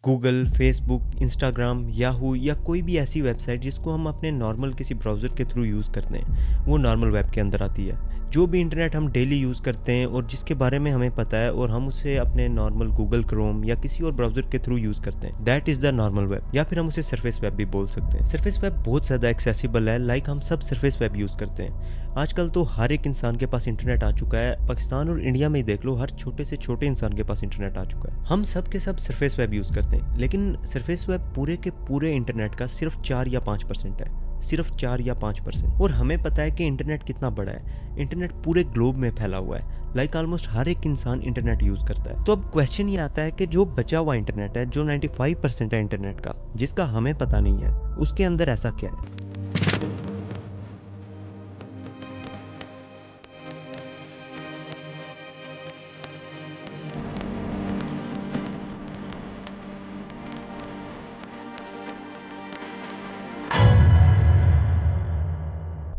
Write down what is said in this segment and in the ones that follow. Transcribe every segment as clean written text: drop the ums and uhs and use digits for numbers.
Google, Facebook, Instagram, Yahoo या कोई भी ऐसी वेबसाइट जिसको हम अपने नॉर्मल किसी ब्राउज़र के थ्रू यूज़ करते हैं, वो नॉर्मल वेब के अंदर आती है। जो भी इंटरनेट हम डेली यूज़ करते हैं और जिसके बारे में हमें पता है और हम उसे अपने नॉर्मल गूगल क्रोम या किसी और ब्राउज़र के थ्रू यूज़ करते हैं, that is the normal web, या फिर हम उसे सरफेस वेब भी बोल सकते हैं। सरफेस वेब बहुत ज़्यादा एक्सेसिबल है, लाइक हम सब सरफेस वेब यूज़ करते हैं। आजकल तो हर एक इंसान के पास इंटरनेट आ चुका है। पाकिस्तान और इंडिया में ही देख लो, हर छोटे से छोटे इंसान के पास इंटरनेट आ चुका है। हम सब के सब सरफेस वेब यूज़ करते हैं, लेकिन सरफेस वेब पूरे के पूरे इंटरनेट का सिर्फ 4 या 5% है, सिर्फ 4 या 5%। और हमें पता है कि इंटरनेट कितना बड़ा है। इंटरनेट पूरे ग्लोब में फैला हुआ है, लाइक ऑलमोस्ट हर एक इंसान इंटरनेट यूज़ करता है। तो अब क्वेश्चन ये आता है कि जो बचा हुआ इंटरनेट है, जो 95% है इंटरनेट का, जिसका हमें पता नहीं है, उसके अंदर ऐसा क्या है।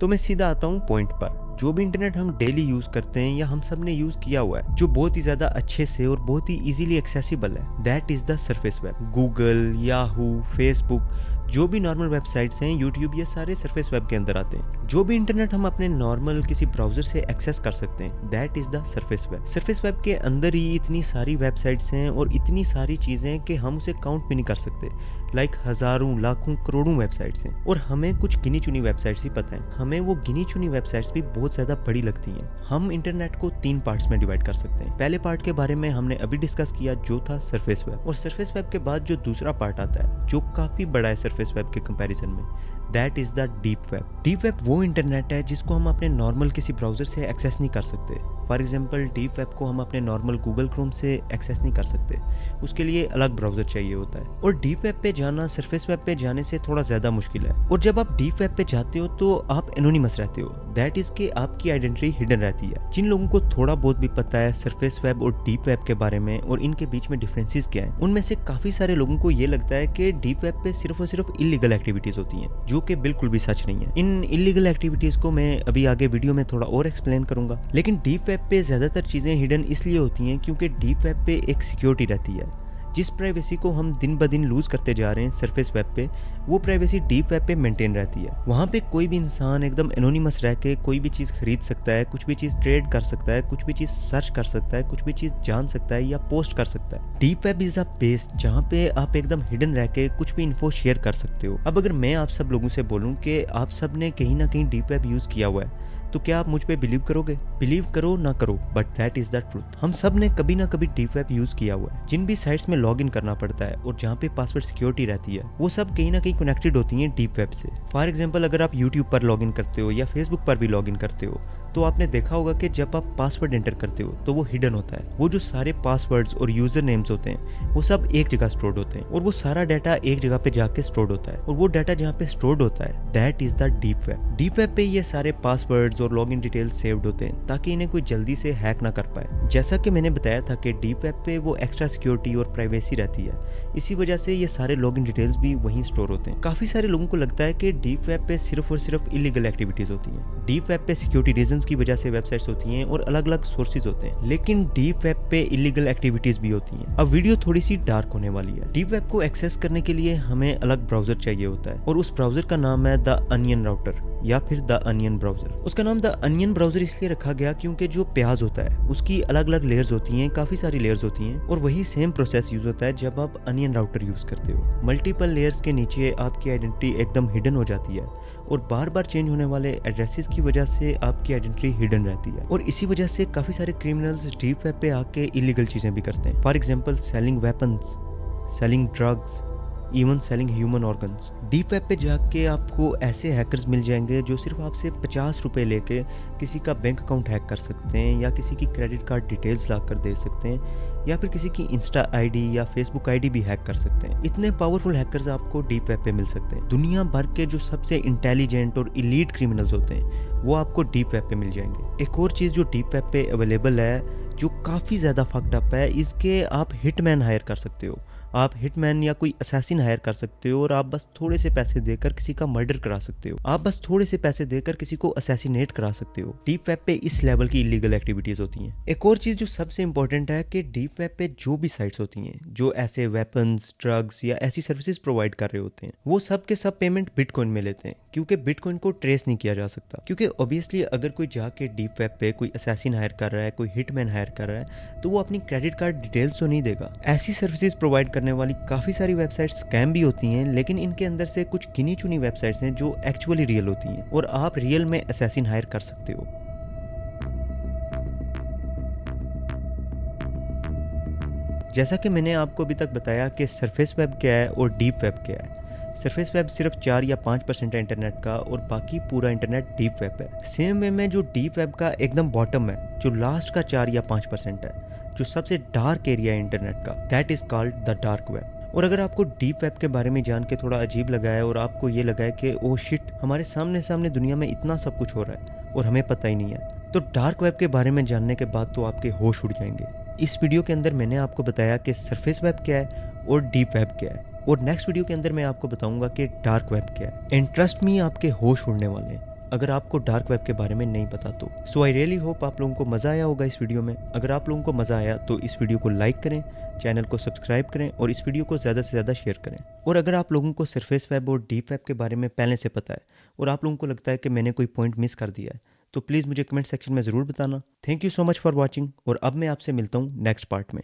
तो मैं सीधा आता हूँ पॉइंट पर। जो भी इंटरनेट हम डेली यूज़ करते हैं या हम सब ने यूज़ किया हुआ है, जो बहुत ही ज़्यादा अच्छे से और बहुत ही इजीली एक्सेसिबल है, that is the surface web. Google, Yahoo, Facebook, जो भी नॉर्मल वेबसाइट्स हैं, यूट्यूब, ये सारे सरफेस वेब के अंदर आते हैं। जो भी इंटरनेट हम अपने नॉर्मल किसी ब्राउज़र से एक्सेस कर सकते हैं, that is the surface web. Surface web के अंदर ही इतनी सारी वेबसाइट्स हैं और इतनी सारी चीज़ें कि हम उसे काउंट भी नहीं कर सकते। लाइक हज़ारों, लाखों, करोड़ों वेबसाइट्स हैं और हमें कुछ गिनी चुनी वेबसाइट्स ही पता है। हमें वो गिनी चुनी वेबसाइट्स भी बहुत ज़्यादा बड़ी लगती हैं। हम इंटरनेट को 3 पार्ट्स में डिवाइड कर सकते हैं। पहले पार्ट के बारे में हमने अभी डिस्कस किया, जो था सरफेस वेब। और सरफेस वेब के बाद जो दूसरा पार्ट आता है, जो काफ़ी बड़ा है सरफेस वेब के कंपैरिजन में, that is the deep web. Deep web वो इंटरनेट है जिसको हम अपने नॉर्मल किसी ब्राउज़र से एक्सेस नहीं कर सकते। फॉर एग्जांपल, डीप वेब को हम अपने नॉर्मल गूगल क्रोम से एक्सेस नहीं कर सकते, उसके लिए अलग ब्राउज़र चाहिए होता है। और डीप वेब पे जाना सरफेस वेब पे जाने से थोड़ा ज़्यादा मुश्किल है। और जब आप डीप वेब पे जाते हो तो आप एनोनिमस रहते हो, दैट इज़ कि आपकी आइडेंटिटी हिडन रहती है। जिन लोगों को थोड़ा बहुत भी पता है सरफेस वेब और डीप वेब के बारे में और इनके बीच में डिफरेंसेस क्या है, उनमें से काफ़ी सारे लोगों को ये लगता है कि डीप वेब पे सिर्फ और सिर्फ इलीगल एक्टिविटीज़ होती हैं, जो कि बिल्कुल भी सच नहीं है। इन इलीगल एक्टिविटीज़ को मैं अभी आगे वीडियो में थोड़ा और एक्सप्लेन करूंगा। लेकिन डीप वेब पे ज़्यादातर चीज़ें हिडन इसलिए होती हैं क्योंकि डीप वेब पे एक सिक्योरिटी रहती है। जिस प्राइवेसी को हम दिन ब दिन लूज़ करते जा रहे हैं सरफेस वेब पे, वो प्राइवेसी डीप वेब पे मेंटेन रहती है। वहाँ पे कोई भी इंसान एकदम एनोनिमस रह के कोई भी चीज़ खरीद सकता है, कुछ भी चीज़ ट्रेड कर सकता है, कुछ भी चीज़ सर्च कर सकता है, कुछ भी चीज़ जान सकता है या पोस्ट कर सकता है। Deep web is a base जहाँ पे आप एकदम हिडन रह के कुछ भी इन्फो शेयर कर सकते हो। अब अगर मैं आप सब लोगों से बोलूँ कि आप सब ने कहीं ना कहीं डीप वेब यूज़ किया हुआ है, तो क्या आप मुझ पे बिलीव करोगे? बिलीव करो ना करो, but that is the truth. हम सब ने कभी ना कभी डीप वेब यूज किया हुआ है। जिन भी साइट्स में लॉगिन करना पड़ता है और जहाँ पे पासवर्ड सिक्योरिटी रहती है, वो सब कहीं ना कहीं कनेक्टेड होती हैं डीप वेब से। फॉर एग्जांपल, अगर आप यूट्यूब पर लॉगिन करते हो या फेसबुक पर भी लॉगिन करते हो, तो आपने देखा होगा कि जब आप पासवर्ड एंटर करते हो तो वो हिडन होता है। वो जो सारे पासवर्ड्स और यूजर नेम्स होते हैं, वो सब एक जगह स्टोर्ड होते हैं और वो सारा डाटा एक जगह पे जाके स्टोर्ड होता है। और वो डाटा जहाँ पे स्टोर्ड होता है, that is the deep web. Deep web पे ये सारे पासवर्ड्स और लॉगिन डिटेल्स सेव्ड होते हैं ताकि इन्हें कोई जल्दी से हैक ना कर पाए। जैसा कि मैंने बताया था कि डीप वेब पे वो एक्स्ट्रा सिक्योरिटी और प्राइवेसी रहती है, इसी वजह से ये सारे लॉगिन डिटेल्स भी वहीं स्टोर होते हैं। काफी सारे लोगों को लगता है कि डीप वेब पे सिर्फ और सिर्फ इलीगल एक्टिविटीज होती हैं। डीप वेब पे सिक्योरिटी रीजंस की वजह से वेबसाइट्स होती हैं और अलग अलग सोर्सेज होते हैं, लेकिन डीप वेब पे इलीगल एक्टिविटीज भी होती हैं। अब वीडियो थोड़ी सी डार्क होने वाली है। डीप वेब को एक्सेस करने के लिए हमें अलग ब्राउजर चाहिए होता है और उस ब्राउजर का नाम है द अनियन राउटर या फिर द अनियन ब्राउजर। उसका नाम द अनियन ब्राउजर इसलिए रखा गया क्योंकि जो प्याज होता है उसकी अलग अलग लेयर्स होती हैं, काफी सारी लेयर्स होती हैं, और वही सेम प्रोसेस यूज होता है जब आप अनियन राउटर यूज करते हो। मल्टीपल लेयर्स के नीचे आपकी आइडेंटिटी एकदम हिडन हो जाती है और बार बार चेंज होने वाले एड्रेसेस की वजह से आपकी आइडेंटिटी हिडन रहती है। और इसी वजह से काफी सारे क्रिमिनल्स डीप वेब पे आके इलीगल चीजें भी करते हैं। For example, selling weapons, selling drugs, even selling human organs. Deep web पे जाके आपको ऐसे हैकर्स मिल जाएंगे जो सिर्फ आपसे 50 रुपये लेके किसी का बैंक अकाउंट हैक कर सकते हैं या किसी की क्रेडिट कार्ड डिटेल्स ला कर दे सकते हैं या फिर किसी की इंस्टा आईडी या फेसबुक आईडी भी हैक कर सकते हैं। इतने पावरफुल हैकर्स आपको डीप वेब पे मिल सकते हैं। दुनिया भर के जो सबसे इंटेलिजेंट और इलीट क्रिमिनल्स होते हैं, वो आपको डीप वेब पे मिल जाएंगे। एक और चीज़ जो डीप वेब पे अवेलेबल है, जो काफ़ी ज़्यादा फक्ड अप है, इसके आप हिटमैन हायर कर सकते हो। आप हिटमैन या कोई असैसिन हायर कर सकते हो और आप बस थोड़े से पैसे देकर किसी का मर्डर करा सकते हो। आप बस थोड़े से पैसे देकर किसी को असैसिनेट करा सकते हो। डीप वेब पे इस लेवल की इलीगल एक्टिविटीज होती हैं। एक और चीज जो सबसे इंपॉर्टेंट है कि डीप वेब पे जो भी साइट्स होती हैं जो ऐसे वेपन्स, ड्रग्स या ऐसी सर्विसेज प्रोवाइड कर रहे होते हैं, वो सब के सब पेमेंट बिटकॉइन में लेते हैं, क्योंकि बिटकॉइन को ट्रेस नहीं किया जा सकता। क्योंकि ऑब्वियसली अगर कोई जाके डीप वेब पे कोई असैसिन हायर कर रहा है, कोई हिटमैन हायर कर रहा है, तो वो अपनी क्रेडिट कार्ड डिटेल्स तो नहीं देगा। ऐसी सर्विसेज प्रोवाइड करने वाली काफी सारी वेबसाइट्स स्कैम भी होती हैं, लेकिन इनके अंदर से कुछ गिनी चुनी वेबसाइट्स हैं जो एक्चुअली रियल होती हैं और आप रियल में असैसिन हायर कर सकते हो। जैसा कि मैंने आपको अभी तक बताया कि सरफेस वेब क्या है और डीप वेब क्या है। सरफेस वेब सिर्फ 4 या 5% है इंटरनेट का और बाकी पूरा इंटरनेट डीप वेब है। सेम वे में जो डीप वेब का एकदम बॉटम है, जो लास्ट का 4 या 5% है, जो सबसे डार्क एरिया है इंटरनेट का, that is called the dark web. और अगर आपको डीप वेब के बारे में जान के थोड़ा अजीब लगा है और आपको ये लगा है कि ओ शिट, हमारे सामने सामने दुनिया में इतना सब कुछ हो रहा है और हमें पता ही नहीं है, तो डार्क वेब के बारे में जानने के बाद तो आपके होश उड़ जाएंगे। इस वीडियो के अंदर मैंने आपको बताया कि सरफेस वेब क्या है और डीप वेब क्या है, और नेक्स्ट वीडियो के अंदर मैं आपको बताऊंगा कि डार्क वेब क्या है। एंड ट्रस्ट मी, आपके होश उड़ने वाले हैं अगर आपको डार्क वेब के बारे में नहीं पता तो। सो आई रियली होप आप लोगों को मज़ा आया होगा इस वीडियो में। अगर आप लोगों को मज़ा आया तो इस वीडियो को लाइक करें, चैनल को सब्सक्राइब करें और इस वीडियो को ज़्यादा से ज़्यादा शेयर करें। और अगर आप लोगों को सरफेस वेब और डीप वेब के बारे में पहले से पता है और आप लोगों को लगता है कि मैंने कोई पॉइंट मिस कर दिया है, तो प्लीज़ मुझे कमेंट सेक्शन में ज़रूर बताना। Thank you so much for watching, और अब मैं आपसे मिलता हूँ नेक्स्ट पार्ट में।